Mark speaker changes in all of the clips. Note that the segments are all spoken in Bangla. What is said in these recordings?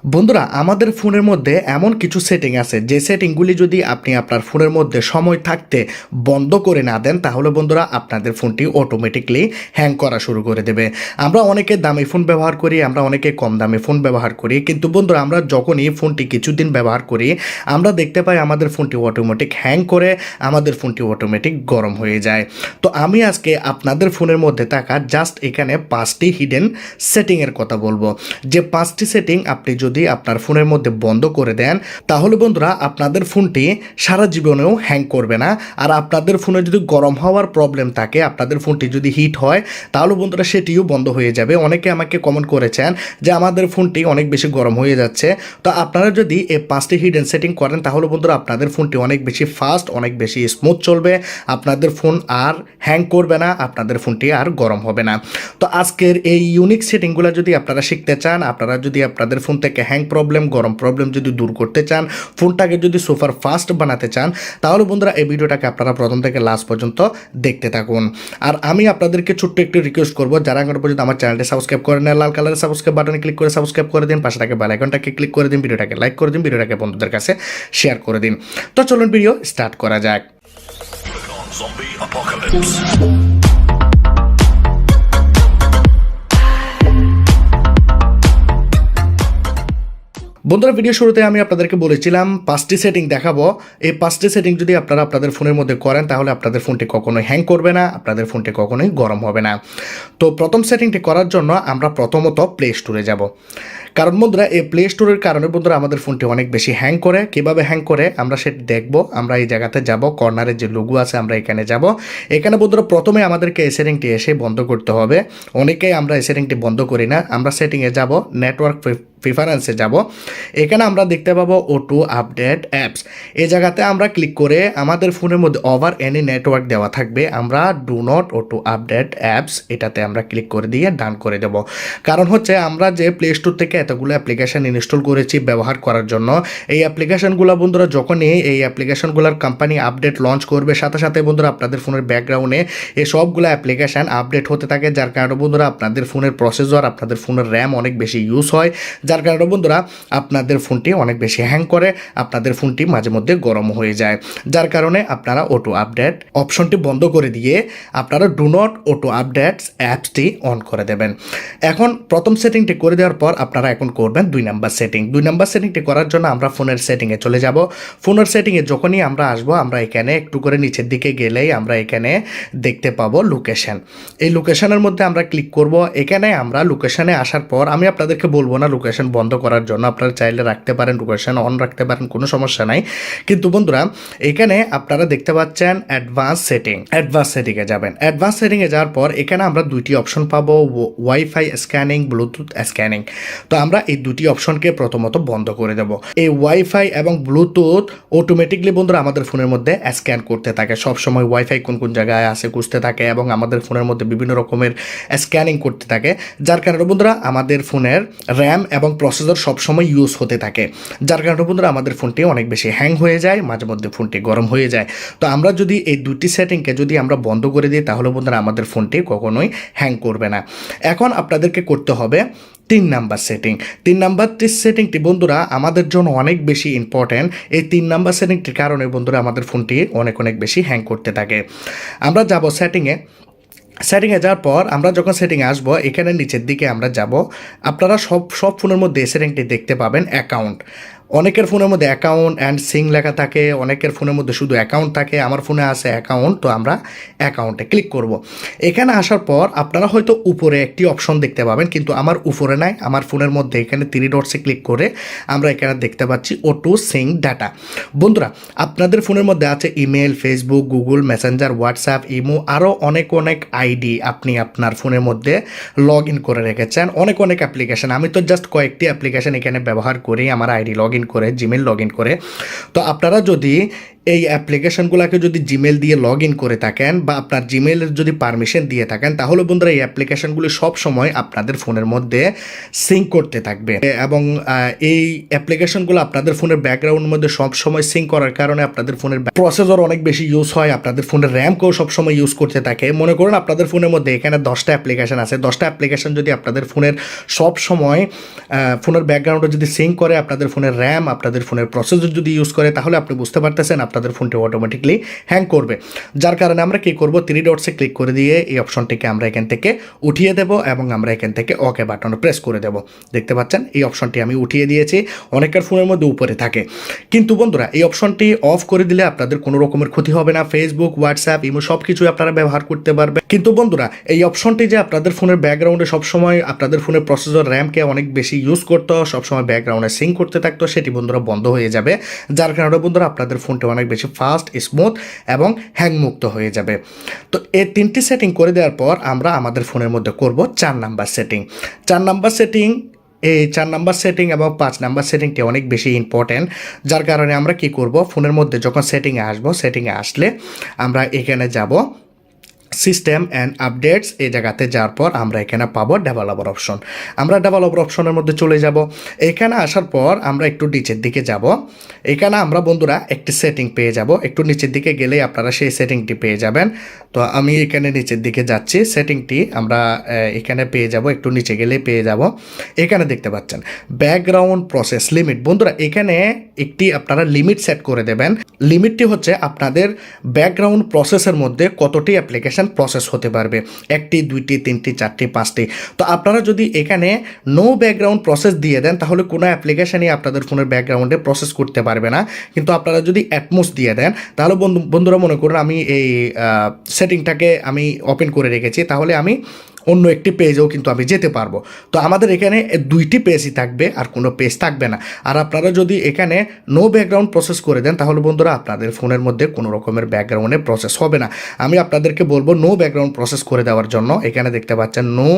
Speaker 1: বন্ধুরা আমাদের ফোনের মধ্যে এমন কিছু সেটিং আছে যে সেটিংগুলি যদি আপনি আপনার ফোনের মধ্যে সময় থাকতে বন্ধ করে না দেন তাহলে বন্ধুরা আপনাদের ফোনটি অটোমেটিকলি হ্যাং করা শুরু করে দেবে। আমরা অনেকে দামি ফোন ব্যবহার করি, আমরা অনেকে কম দামি ফোন ব্যবহার করি, কিন্তু বন্ধুরা আমরা যখনই ফোনটি কিছুদিন ব্যবহার করি আমরা দেখতে পাই আমাদের ফোনটি অটোমেটিক হ্যাং করে, আমাদের ফোনটি অটোমেটিক গরম হয়ে যায়। তো আমি আজকে আপনাদের ফোনের মধ্যে থাকা জাস্ট এখানে 5টি হিডেন সেটিংয়ের কথা বলবো, যে 5টি সেটিং আপনি যদি আপনার ফোনের মধ্যে বন্ধ করে দেন তাহলে বন্ধুরা আপনাদের ফোনটি সারা জীবনেও হ্যাং করবে না। আর আপনাদের ফোনে যদি গরম হওয়ার প্রবলেম থাকে, আপনাদের ফোনটি যদি হিট হয় তাহলে বন্ধুরা সেটিও বন্ধ হয়ে যাবে। অনেকে আমাকে কমেন্ট করেছেন যে আমাদের ফোনটি অনেক বেশি গরম হয়ে যাচ্ছে। তো আপনারা যদি এই 5টি হিডেন সেটিং করেন তাহলে বন্ধুরা আপনাদের ফোনটি অনেক বেশি ফাস্ট, অনেক বেশি স্মুথ চলবে, আপনাদের ফোন আর হ্যাং করবে না, আপনাদের ফোনটি আর গরম হবে না। তো আজকের এই ইউনিক সেটিংগুলো যদি আপনারা শিখতে চান, আপনারা যদি আপনাদের ফোন থেকে হ্যাং প্রবলেম, গরম প্রবলেম যদি দূর করতে চান, ফোনটাকে যদি সুপার ফাস্ট বানাতে চান, তাহলে বন্ধুরা এই ভিডিওটাকে আপনারা প্রথম থেকে লাস্ট পর্যন্ত দেখতে থাকুন। আর আমি আপনাদেরকে ছোট্ট একটু রিকোয়েস্ট করবো, যারা এখন পর্যন্ত আমার চ্যানেলটি সাবস্ক্রাইব করেন না, লাল কালারের সাবস্ক্রাইব বাটনে ক্লিক করে সাবস্ক্রাইব করে দিন, পাশে থাকা বেল আইকনটাকে ক্লিক করে দিন, ভিডিওটাকে লাইক করে দিন, ভিডিওটাকে বন্ধুদের কাছে শেয়ার করে দিন। তো চলুন ভিডিও স্টার্ট করা যাক।
Speaker 2: Zombie apocalypse.
Speaker 1: বন্ধুরা ভিডিও শুরুতে আমি আপনাদেরকে বলেছিলাম 5টি সেটিং দেখাবো। এই 5টি সেটিং যদি আপনারা আপনাদের ফোনের মধ্যে করেন তাহলে আপনাদের ফোনটি কখনোই হ্যাং করবে না, আপনাদের ফোনটি কখনোই গরম হবে না। তো প্রথম সেটিংটি করার জন্য আমরা প্রথমত প্লে স্টোরে যাব, কারণ বন্ধুরা এই প্লে স্টোরের কারণে বন্ধুরা আমাদের ফোনটি অনেক বেশি হ্যাং করে। কীভাবে হ্যাং করে আমরা সেটি দেখব। আমরা এই জায়গাতে যাব, কর্নারের যে লোগো আছে আমরা এখানে যাব। এখানে বন্ধুরা প্রথমে আমাদেরকে এই সেটিংটি এসে বন্ধ করতে হবে। অনেকেই আমরা এই সেটিংটি বন্ধ করি না। আমরা সেটিংয়ে যাব, নেটওয়ার্ক প্রিফারেন্সে যাব। এখানে আমরা দেখতে পাবো অটো আপডেট অ্যাপস। এই জায়গাতে আমরা ক্লিক করে আমাদের ফোনের মধ্যে ওভার এনি নেটওয়ার্ক দেওয়া থাকবে, আমরা do not auto update apps এটাতে আমরা ক্লিক করে দিয়ে ডান করে দেব। কারণ হচ্ছে আমরা যে প্লে স্টোর থেকে এতগুলো অ্যাপ্লিকেশান ইনস্টল করেছি ব্যবহার করার জন্য, এই অ্যাপ্লিকেশানগুলো বন্ধুরা যখনই এই অ্যাপ্লিকেশানগুলোর কোম্পানি আপডেট লঞ্চ করবে সাথে সাথে বন্ধুরা আপনাদের ফোনের ব্যাকগ্রাউন্ডে এই সবগুলো অ্যাপ্লিকেশান আপডেট হতে থাকে, যার কারণে বন্ধুরা আপনাদের ফোনের প্রসেসর, আপনাদের ফোনের র্যাম অনেক বেশি ইউজ হয়, যার কারণে বন্ধুরা আপনাদের ফোনটি অনেক বেশি হ্যাং করে, আপনাদের ফোনটি মাঝে মধ্যে গরম হয়ে যায়। যার কারণে আপনারা অটো আপডেট অপশনটি বন্ধ করে দিয়ে আপনারা ডু নট অটো আপডেটস অ্যাপসটি অন করে দেবেন। এখন প্রথম সেটিংটি করে দেওয়ার পর আপনারা এখন করবেন 2 নাম্বার সেটিং। 2 নাম্বার সেটিংটি করার জন্য আমরা ফোনের সেটিংয়ে চলে যাব। ফোনের সেটিংয়ে যখনই আমরা আসবো আমরা এখানে একটু করে নিচের দিকে গেলেই আমরা এখানে দেখতে পাবো লোকেশন। এই লোকেশনের মধ্যে আমরা ক্লিক করব। এখানে আমরা লোকেশনে আসার পর আমি আপনাদেরকে বলবো না লোকেশন বন্ধ করার জন্য, আপনারা চাইলে রাখতে পারেন, লোকেশন অন রাখতে পারেন, কোনো সমস্যা নাই। কিন্তু বন্ধুরা এখানে আপনারা দেখতে পাচ্ছেন অ্যাডভান্স সেটিং। অ্যাডভান্স সেটিংয়ে যাবেন। অ্যাডভান্স সেটিংয়ে যাওয়ার পর এখানে আমরা 2টি অপশন পাবো, ওয়াইফাই স্ক্যানিং, ব্লুটুথ স্ক্যানিং। তো আমরা এই 2টি অপশনকে প্রথমত বন্ধ করে দেব। এই ওয়াইফাই এবং ব্লুটুথ অটোমেটিকলি বন্ধুরা আমাদের ফোনের মধ্যে স্ক্যান করতে থাকে, সবসময় ওয়াইফাই কোন কোন জায়গায় আছে খুঁজতে থাকে এবং আমাদের ফোনের মধ্যে বিভিন্ন রকমের স্ক্যানিং করতে থাকে, যার কারণে বন্ধুরা আমাদের ফোনের র্যাম এবং প্রসেসর সবসময় ইউজ হতে থাকে, যার কারণে বন্ধুরা আমাদের ফোনটি অনেক বেশি হ্যাং হয়ে যায়, মাঝে মধ্যে ফোনটি গরম হয়ে যায়। তো আমরা যদি এই 2টি সেটিংকে যদি আমরা বন্ধ করে দিই তাহলে বন্ধুরা আমাদের ফোনটি কখনোই হ্যাং করবে না। এখন আপনাদেরকে করতে হবে 3 নাম্বার সেটিং। 3 নাম্বার সেটিংটি বন্ধুরা আমাদের জন্য অনেক বেশি ইম্পর্ট্যান্ট। এই 3 নাম্বার সেটিংটির কারণে বন্ধুরা আমাদের ফোনটি অনেক বেশি হ্যাং করতে থাকে। আমরা যাব সেটিংয়ে যাওয়ার পর আমরা যখন সেটিংয়ে আসবো এখানে নিচের দিকে আমরা যাব। আপনারা সব ফোনের মধ্যে এই সেটিংটি দেখতে পাবেন অ্যাকাউন্ট। অনেকের ফোনের মধ্যে অ্যাকাউন্ট অ্যান্ড সিং লেখা থাকে, অনেকের ফোনের মধ্যে শুধু অ্যাকাউন্ট থাকে, আমার ফোনে আছে অ্যাকাউন্ট। তো আমরা অ্যাকাউন্টে ক্লিক করব। এখানে আসার পর আপনারা হয়তো উপরে একটি অপশন দেখতে পাবেন, কিন্তু আমার উপরে নাই, আমার ফোনের মধ্যে এখানে 3 ডটসে ক্লিক করে আমরা এখানে দেখতে পাচ্ছি অটো সিং ডাটা। বন্ধুরা আপনাদের ফোনের মধ্যে আছে email, Facebook, Google Messenger, WhatsApp, imo, আরও অনেক আইডি আপনি আপনার ফোনের মধ্যে লগ ইন করে রেখেছেন, অনেক অ্যাপ্লিকেশান। আমি তো জাস্ট কয়েকটি অ্যাপ্লিকেশান এখানে ব্যবহার করি আমার আইডি লগ ইন ইন করে, জিমেল লগ ইন করে। তো আপনারা যদি এই অ্যাপ্লিকেশনগুলোকে যদি জিমেল দিয়ে লগ ইন করে থাকেন বা আপনার জিমেলের যদি পারমিশন দিয়ে থাকেন, তাহলে বন্ধুরা এই অ্যাপ্লিকেশনগুলি সব সময় আপনাদের ফোনের মধ্যে সিঙ্ক করতে থাকবে এবং এই অ্যাপ্লিকেশনগুলো আপনাদের ফোনের ব্যাকগ্রাউন্ডের মধ্যে সব সময় সিঙ্ক করার কারণে আপনাদের ফোনের প্রসেসর অনেক বেশি ইউজ হয়, আপনাদের ফোনের র্যামকেও সবসময় ইউজ করতে থাকে। মনে করুন আপনাদের ফোনের মধ্যে এখানে 10টা অ্যাপ্লিকেশন আছে, 10টা অ্যাপ্লিকেশন যদি আপনাদের ফোনের সব সময় ফোনের ব্যাকগ্রাউন্ডে যদি সিঙ্ক করে, আপনাদের ফোনের র্যাম, আপনাদের ফোনের প্রসেসর যদি ইউজ করে, তাহলে আপনি বুঝতে পারতেছেন আপনাদের ফোনটি অটোমেটিকলি হ্যাং করবে। যার কারণে আমরা কি করব, 3 ডটসে ক্লিক করে দিয়ে এই অপশনটিকে আমরা এখান থেকে উঠিয়ে দেব এবং আমরা এখান থেকে ওকে বাটনে প্রেস করে দেব। দেখতে পাচ্ছেন এই অপশনটি আমি উঠিয়ে দিয়েছি। অনেকের ফোনের মধ্যে উপরে থাকে, কিন্তু বন্ধুরা এই অপশনটি অফ করে দিলে আপনাদের কোনো রকমের ক্ষতি হবে না। ফেসবুক, হোয়াটসঅ্যাপ, ইমো সব কিছুই আপনারা ব্যবহার করতে পারবেন। কিন্তু বন্ধুরা এই অপশনটি যে আপনাদের ফোনের ব্যাকগ্রাউন্ডে সবসময় আপনাদের ফোনের প্রসেসর র্যামকে অনেক বেশি ইউজ করতো, সবসময় ব্যাকগ্রাউন্ডে সিঙ্ক করতে থাকতো, সেটি বন্ধুরা বন্ধ হয়ে যাবে। যার কারণে বন্ধুরা আপনাদের ফোনটি অনেক বেশি ফাস্ট, স্মুথ এবং হ্যাংমুক্ত হয়ে যাবে। তো এই 3টি সেটিং করে দেওয়ার পর আমরা আমাদের ফোনের মধ্যে করব 4 নাম্বার সেটিং। 4 নাম্বার সেটিং, এই 4 নাম্বার সেটিং এবং 5 নাম্বার সেটিংটি অনেক বেশি ইম্পর্ট্যান্ট। যার কারণে আমরা কি করব, ফোনের মধ্যে যখন সেটিংয়ে আসবো, সেটিংয়ে আসলে আমরা এখানে যাব সিস্টেম অ্যান্ড আপডেটস, এই জায়গাতে যাওয়ার পর আমরা এখানে পাবো ডেভেলপার অপশন। আমরা ডেভেলপার অপশনের মধ্যে চলে যাব। এখানে আসার পর আমরা একটু নিচের দিকে যাব। এখানে আমরা বন্ধুরা একটি সেটিং পেয়ে যাব। একটু নিচের দিকে গেলেই আপনারা সেই সেটিংটি পেয়ে যাবেন। তো আমি এখানে নিচের দিকে যাচ্ছি, সেটিংটি আমরা এখানে পেয়ে যাব। একটু নিচে গেলেই পেয়ে যাব। এখানে দেখতে পাচ্ছেন ব্যাকগ্রাউন্ড প্রসেস লিমিট। বন্ধুরা এখানে একটি আপনারা লিমিট সেট করে দেবেন। লিমিটটি হচ্ছে আপনাদের ব্যাকগ্রাউন্ড প্রসেসের মধ্যে কতটি অ্যাপ্লিকেশন প্রসেস হতে পারবে, 1টি, 2টি, 3টি, 4টি, 5টি। তো আপনারা যদি এখানে নো ব্যাকগ্রাউন্ড প্রসেস দিয়ে দেন, তাহলে কোনো অ্যাপ্লিকেশনই আপনাদের ফোনের ব্যাকগ্রাউন্ডে প্রসেস করতে পারবে না। কিন্তু আপনারা যদি অ্যাটমোস দিয়ে দেন, তাহলে বন্ধুরা মনে করুন আমি এই সেটিংটাকে আমি ওপেন করে রেখেছি, তাহলে আমি অন্য একটি পেজেও কিন্তু আমি যেতে পারবো। তো আমাদের এখানে 2টি পেজই থাকবে, আর কোনো পেজ থাকবে না। আর আপনারা যদি এখানে নো ব্যাকগ্রাউন্ড প্রসেস করে দেন, তাহলে বন্ধুরা আপনাদের ফোনের মধ্যে কোনো রকমের ব্যাকগ্রাউন্ডে প্রসেস হবে না। আমি আপনাদেরকে বলবো নো ব্যাকগ্রাউন্ড প্রসেস করে দেওয়ার জন্য। এখানে দেখতে পাচ্ছেন নো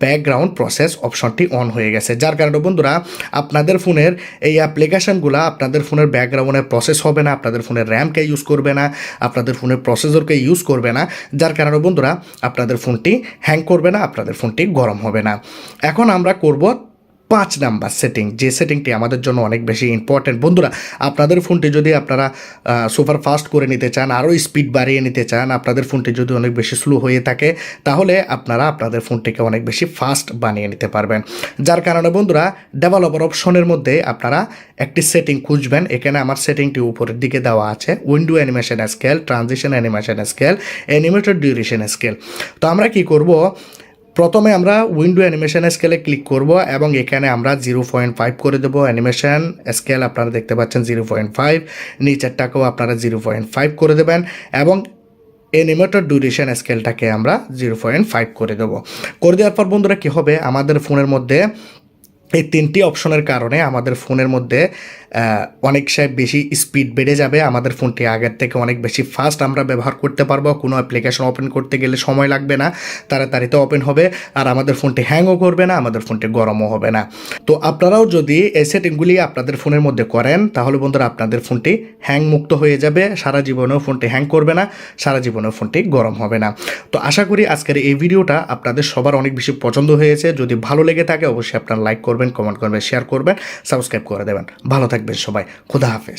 Speaker 1: ব্যাকগ্রাউন্ড প্রসেস অপশনটি অন হয়ে গেছে। যার কারণে বন্ধুরা আপনাদের ফোনের এই অ্যাপ্লিকেশনগুলো আপনাদের ফোনের ব্যাকগ্রাউন্ডে প্রসেস হবে না, আপনাদের ফোনের র্যামকে ইউজ করবে না, আপনাদের ফোনের প্রসেসরকে ইউজ করবে না। যার কারণে বন্ধুরা আপনাদের ফোনটি হ্যাং করবে না, আপনাদের ফোনটি গরম হবে না। এখন আমরা করব 5 নাম্বার সেটিং, যে সেটিংটি আমাদের জন্য অনেক বেশি ইম্পর্টেন্ট। বন্ধুরা আপনাদের ফোনটি যদি আপনারা সুপার ফাস্ট করে নিতে চান, আরও স্পিড বাড়িয়ে নিতে চান, আপনাদের ফোনটি যদি অনেক বেশি স্লো হয়ে থাকে, তাহলে আপনারা আপনাদের ফোনটিকে অনেক বেশি ফাস্ট বানিয়ে নিতে পারবেন। যার কারণে বন্ধুরা ডেভেলপার অপশনের মধ্যে আপনারা একটি সেটিং খুঁজবেন। এখানে আমার সেটিংটি উপরের দিকে দেওয়া আছে, window animation scale, transition animation scale, animated duration scale. তো আমরা কি করব, প্রথমে আমরা উইন্ডো অ্যানিমেশন স্কেলে ক্লিক করব এবং এখানে আমরা 0.5 করে দেবো। অ্যানিমেশন স্কেল আপনারা দেখতে পাচ্ছেন 0.5, নিচেরটাকেও আপনারা 0.5 করে দেবেন এবং অ্যানিমেটেড ডিউরেশন স্কেলটাকে আমরা 0.5 করে দেবো। করে দেওয়ার পর বন্ধুরা কী হবে, আমাদের ফোনের মধ্যে এই 3টি অপশনের কারণে আমাদের ফোনের মধ্যে অনেক বেশি স্পিড বেড়ে যাবে। আমাদের ফোনটি আগের থেকে অনেক বেশি ফাস্ট আমরা ব্যবহার করতে পারবো। কোনো অ্যাপ্লিকেশন ওপেন করতে গেলে সময় লাগবে না, তাড়াতাড়িতে ওপেন হবে। আর আমাদের ফোনটি হ্যাংও করবে না, আমাদের ফোনটি গরমও হবে না। তো আপনারাও যদি এই সেটিংগুলি আপনাদের ফোনের মধ্যে করেন, তাহলে বন্ধুরা আপনাদের ফোনটি হ্যাং মুক্ত হয়ে যাবে। সারা জীবনেও ফোনটি হ্যাং করবে না, সারা জীবনেও ফোনটি গরম হবে না। তো আশা করি আজকের এই ভিডিওটা আপনাদের সবার অনেক বেশি পছন্দ হয়েছে। যদি ভালো লেগে থাকে অবশ্যই আপনারা লাইক করবেন, কমেন্ট করবেন, শেয়ার করবেন, সাবস্ক্রাইব করে দেবেন। ভালো থাকবেন সবাই, খোদা হাফেজ।